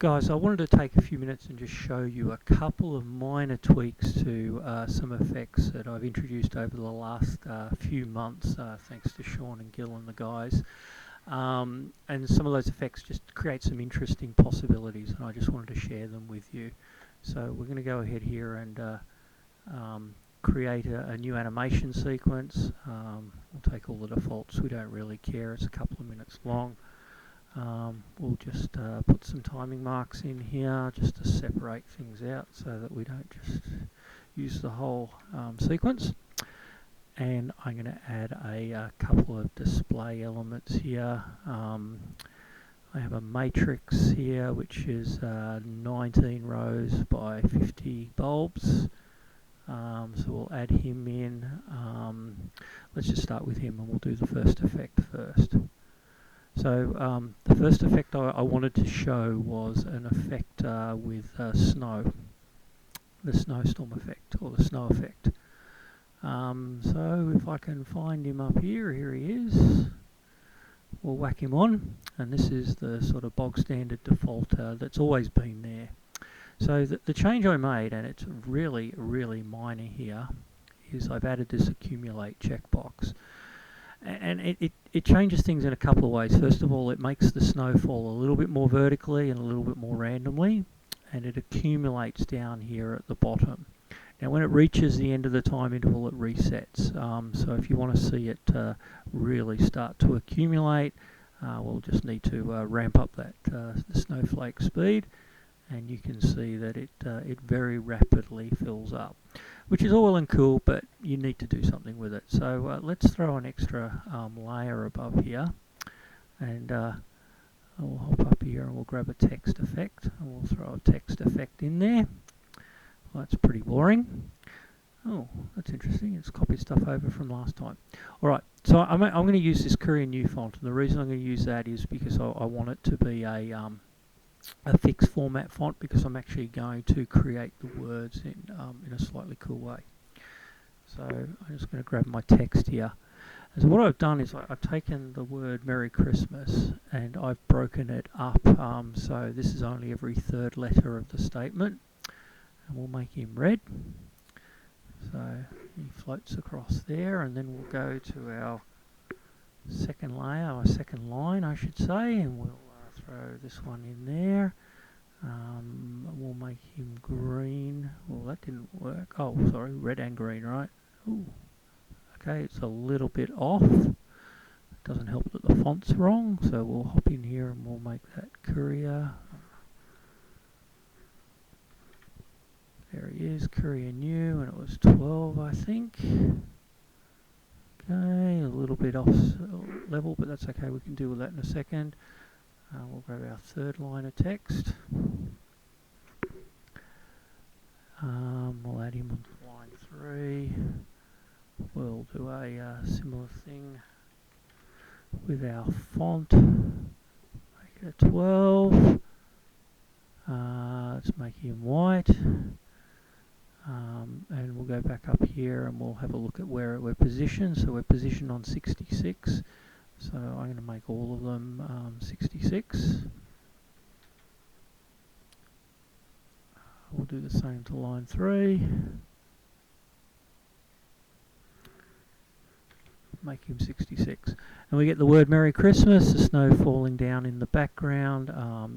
Guys, I wanted to take a few minutes and just show you a couple of minor tweaks to some effects that I've introduced over the last few months, thanks to Sean and Gil and the guys. And some of those effects just create some interesting possibilities, and I just wanted to share them with you. So we're going to go ahead here and create a new animation sequence. We'll take all the defaults, we don't really care, it's a couple of minutes long. We'll just put some timing marks in here just to separate things out so that we don't just use the whole sequence. And I'm going to add a couple of display elements here. I have a matrix here which is 19 rows by 50 bulbs. So we'll add him in. Let's just start with him and we'll do the first effect first. So the first effect I wanted to show was an effect with snow, the snowstorm effect, or the snow effect. So if I can find him up here, here he is. We'll whack him on, and this is the sort of bog standard default that's always been there. So the change I made, and it's really, really minor here, is I've added this accumulate checkbox. And it changes things in a couple of ways. First of all, it makes the snow fall a little bit more vertically and a little bit more randomly, and it accumulates down here at the bottom. Now when it reaches the end of the time interval, it resets. So if you want to see it really start to accumulate, we'll just need to ramp up that the snowflake speed, and you can see that it very rapidly fills up, which is all well and cool, but you need to do something with it. So let's throw an extra layer above here, and we'll hop up here and we'll grab a text effect, and we'll throw a text effect in there. Well, that's pretty boring. Oh, that's interesting. It's copied stuff over from last time. Alright, so I'm going to use this Korean new font, and the reason I'm going to use that is because I want it to be a fixed format font, because I'm actually going to create the words in a slightly cool way. So I'm just going to grab my text here. And so what I've done is I've taken the word Merry Christmas and I've broken it up, so this is only every third letter of the statement, and we'll make him red. So he floats across there, and then we'll go to our second layer, our second line I should say, and we'll throw this one in there. We'll make him green. Well, that didn't work. Oh, sorry, red and green, right? Ooh. Okay, it's a little bit off. It doesn't help that the font's wrong, so we'll hop in here and we'll make that courier. There he is, courier new, and it was 12, I think. Okay, a little bit off level, but that's okay, we can deal with that in a second. We'll grab our third line of text. We'll add him on line 3. We'll do a similar thing with our font. Make it a 12. Let's make him white. And we'll go back up here and we'll have a look at where we're positioned. So we're positioned on 66. So I'm going to make all of them 66. We'll do the same to line 3. Make him 66. And we get the word Merry Christmas, the snow falling down in the background.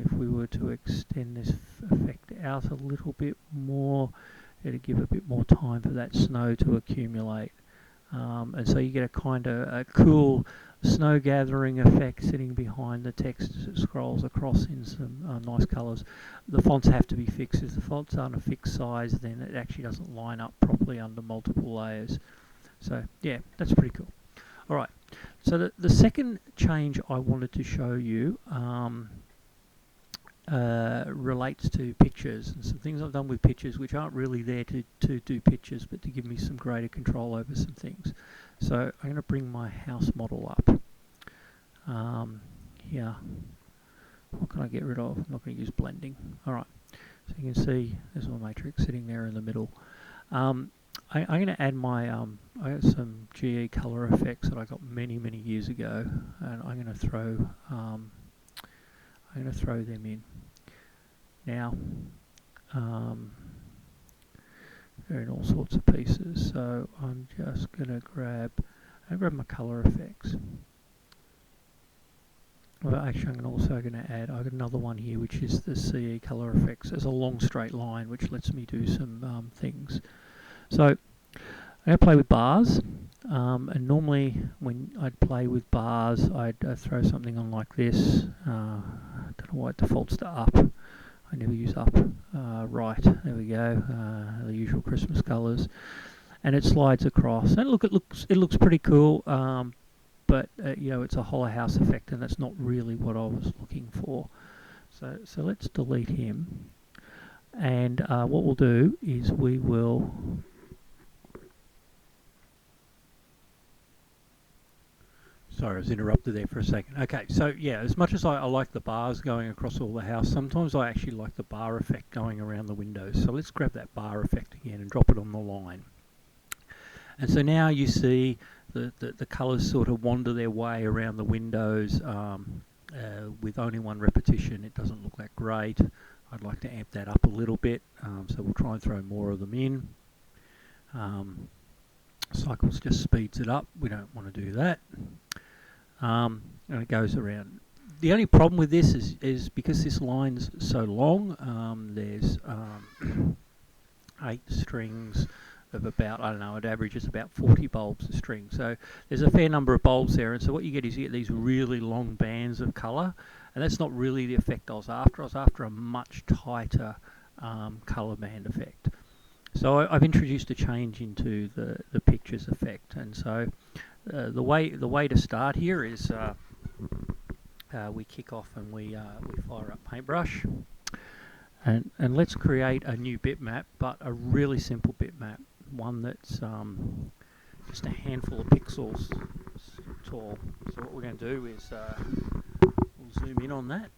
If we were to extend this effect out a little bit more, it'd give a bit more time for that snow to accumulate. And so you get a kind of a cool snow gathering effect sitting behind the text as it scrolls across in some nice colours. The fonts have to be fixed. If the fonts aren't a fixed size, then it actually doesn't line up properly under multiple layers. So yeah, that's pretty cool. Alright, so the second change I wanted to show you relates to pictures, and some things I've done with pictures which aren't really there to do pictures, but to give me some greater control over some things. So I'm going to bring my house model up. Here, what can I get rid of? I'm not going to use blending. Alright, so you can see there's my matrix sitting there in the middle. I'm going to add my I got some GE color effects that I got many years ago, and I'm going to throw them in. Now, they're in all sorts of pieces, so I'm just going to grab my color effects. Well, actually, I'm also going to add, I've got another one here, which is the CE color effects. There's a long straight line, which lets me do some things. So I'm going to play with bars, and normally when I'd play with bars, I'd throw something on like this. I don't know why it defaults to up. I never use up. Right, there we go. The usual Christmas colours, and it slides across. And look, it looks pretty cool. But you know, it's a hollow house effect, and that's not really what I was looking for. So let's delete him, and what we'll do is we will sorry, I was interrupted there for a second. Okay, so yeah, as much as I like the bars going across all the house, sometimes I actually like the bar effect going around the windows. So let's grab that bar effect again and drop it on the line. And so now you see the colours sort of wander their way around the windows with only one repetition. It doesn't look that great. I'd like to amp that up a little bit, so we'll try and throw more of them in. Cycles just speeds it up. We don't want to do that. And it goes around. The only problem with this is because this line's so long, there's 8 strings of about, I don't know, it averages about 40 bulbs a string. So there's a fair number of bulbs there, and so what you get is you get these really long bands of colour, and that's not really the effect I was after. I was after a much tighter colour band effect. So I've introduced a change into the pictures effect, and so the way to start here is we kick off and we fire up Paintbrush, and let's create a new bitmap, but a really simple bitmap, one that's just a handful of pixels tall. So what we're going to do is we'll zoom in on that.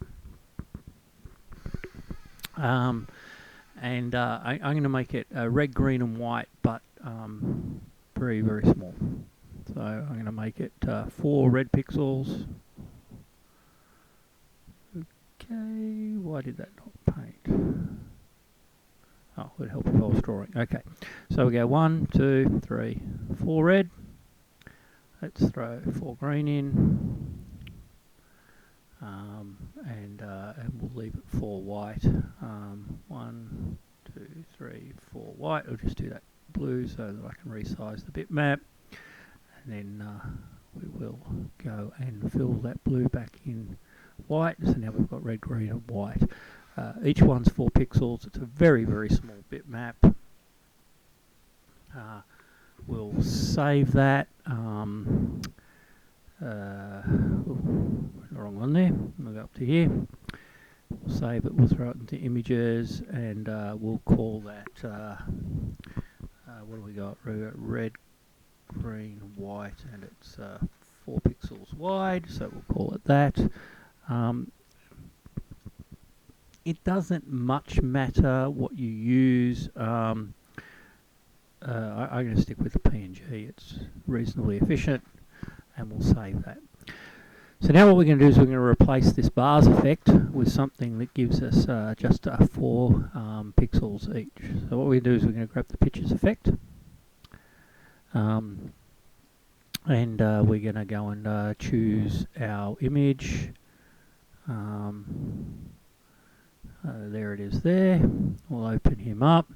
And I'm going to make it red, green and white, but very, very small. So I'm going to make it 4 red pixels. Okay, why did that not paint? Oh, it would help if I was drawing. Okay, so we go 1, 2, 3, 4 red. Let's throw 4 green in. And we'll leave it 4 white. 1, 2, 3, 4 white. I'll just do that blue so that I can resize the bitmap, and then we will go and fill that blue back in white. So now we've got red, green and white. Each one's 4 pixels. It's a very, very small bitmap. We'll save that. The wrong one there. We'll go up to here. We'll save it. We'll throw it into images, and we'll call that. What do we got? We got red, green, white, and it's 4 pixels wide. So we'll call it that. It doesn't much matter what you use. I'm going to stick with the PNG. It's reasonably efficient, and we'll save that. So now what we're going to do is we're going to replace this bars effect with something that gives us just 4 pixels each. So what we're going to do is we're going to grab the pictures effect, and we're going to go and choose our image. There it is there. We'll open him up.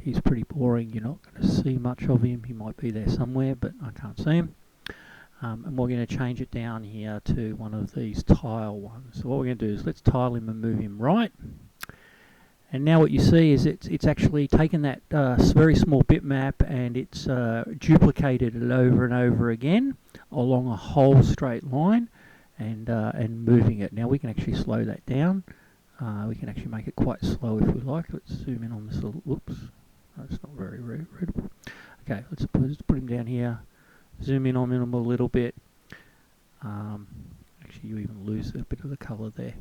He's pretty boring. You're not going to see much of him. He might be there somewhere, but I can't see him. And we're going to change it down here to one of these tile ones. So what we're going to do is let's tile him and move him right. And now what you see is it's actually taken that very small bitmap and it's duplicated it over and over again along a whole straight line, and moving it. Now we can actually slow that down. We can actually make it quite slow if we like. Let's zoom in on this little. Whoops, that's not very readable. Okay, let's put him down here. Zoom in on him a little bit. Actually, you even lose a bit of the colour there.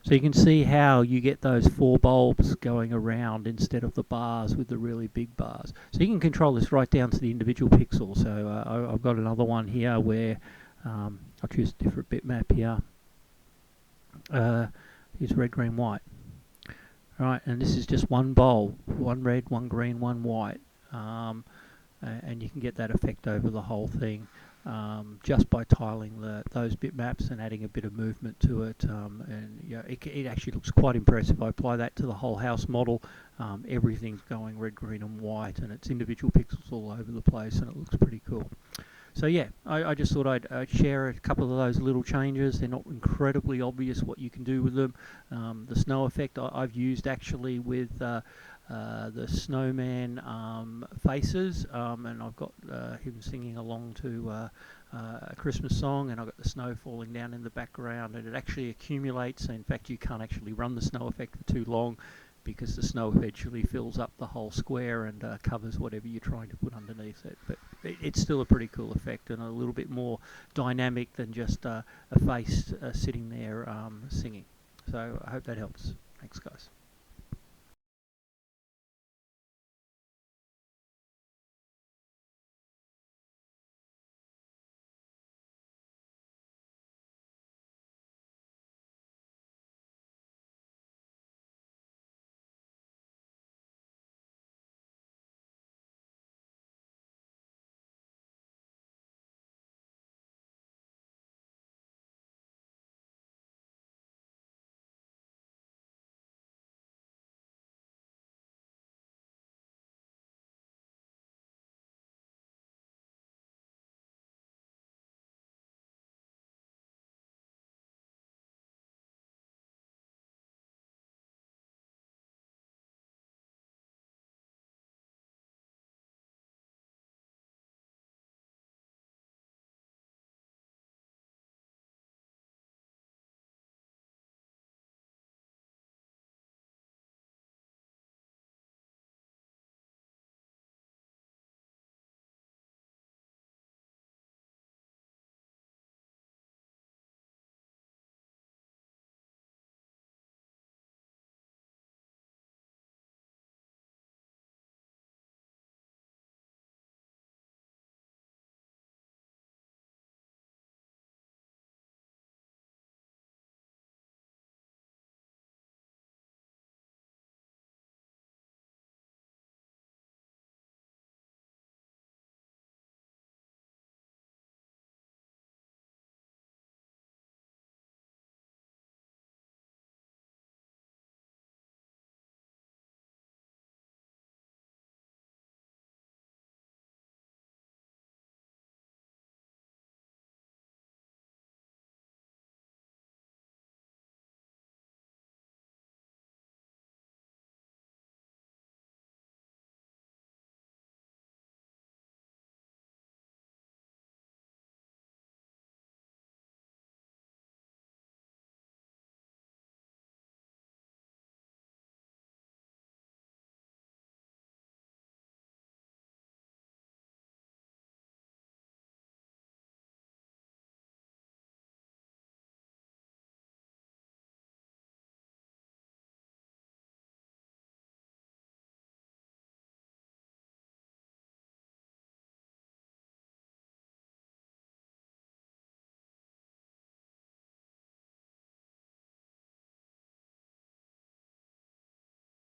So you can see how you get those 4 bulbs going around instead of the bars with the really big bars. So you can control this right down to the individual pixel. So I've got another one here where I'll choose a different bitmap here. Here's red, green, white. Right, and this is just one bowl, one red, one green, one white, and you can get that effect over the whole thing just by tiling those bitmaps and adding a bit of movement to it. And yeah, it actually looks quite impressive. I apply that to the whole house model. Everything's going red, green, and white, and it's individual pixels all over the place, and it looks pretty cool. So yeah, I just thought I'd share a couple of those little changes. They're not incredibly obvious what you can do with them. The snow effect I've used actually with the snowman faces, and I've got him singing along to a Christmas song, and I've got the snow falling down in the background, and it actually accumulates. In fact, you can't actually run the snow effect for too long, because the snow eventually fills up the whole square and covers whatever you're trying to put underneath it. But it's still a pretty cool effect, and a little bit more dynamic than just a face sitting there singing. So I hope that helps. Thanks, guys.